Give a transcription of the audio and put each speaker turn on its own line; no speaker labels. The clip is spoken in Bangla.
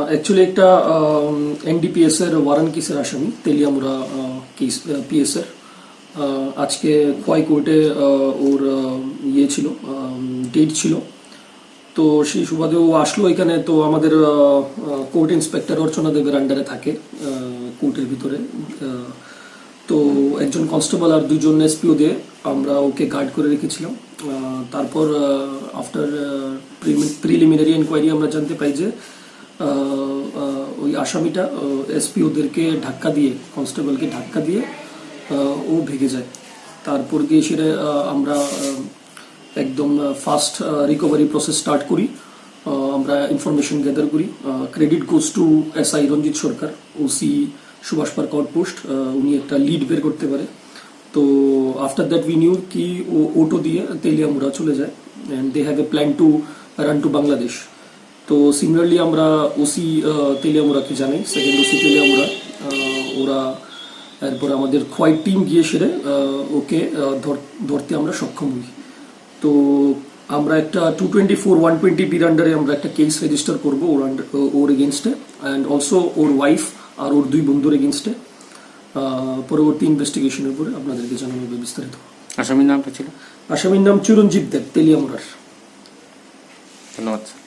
অ্যাকচুয়ালি একটা এনডিপিএস এর ওয়ারেন্ট কেসের আসামি তেলিয়ামুড়া কেস পিএস এর আজকে খোয়াই কোর্টে ওর ইয়ে ছিল, ডেট ছিল। তো সেই সুবাদে ও আসলো এখানে। তো আমাদের কোর্ট ইন্সপেক্টর অর্চনা দেবের আন্ডারে থাকে কোর্টের ভিতরে। তো একজন কনস্টেবল আর দুজন এসপিও দিয়ে আমরা ওকে গার্ড করে রেখেছিলাম। তারপর আফটার প্রিলিমিনারি এনকোয়ারি আমরা জানতে পাই যে ওই আসামিটা এসপি ওদেরকে ধাক্কা দিয়ে, কনস্টেবলকে ধাক্কা দিয়ে ও ভেগে যায়। তারপর গিয়ে সেটা আমরা একদম ফাস্ট রিকভারি প্রসেস স্টার্ট করি। আমরা ইনফরমেশন গ্যাদার করি। Credit goes to SI Ranjit Sarkar, OC Subhash park outpost. উনি একটা লিড বের করতে পারে। তো আফটার দ্যাট উই নিউ কি ও অটো দিয়ে তেলিয়ামুড়া চলে যায় and they have a plan to run to Bangladesh. তো সিমিলারলি আমরা ওসি তেলিয়ামুড়াকে জানাই, সেকেন্ড ওসি তেলিয়ামুড়া। ওরা এরপর আমাদের খোয়াই টিম গিয়ে সেরে ওকে ধরতে আমরা সক্ষম হই। তো আমরা একটা 224/120 আন্ডারে আমরা একটা কেস রেজিস্টার করবো ওর এগেনস্টে অ্যান্ড অলসো ওর ওয়াইফ আর ওর দুই বন্ধুর এগেনস্টে। পরবর্তী ইনভেস্টিগেশনের উপরে আপনাদেরকে জানানো হবে বিস্তারিত।
আসামির নামটা ছিল?
আসামির নাম চিরঞ্জিত দেব, তেলিয়ামুড়ার।
ধন্যবাদ।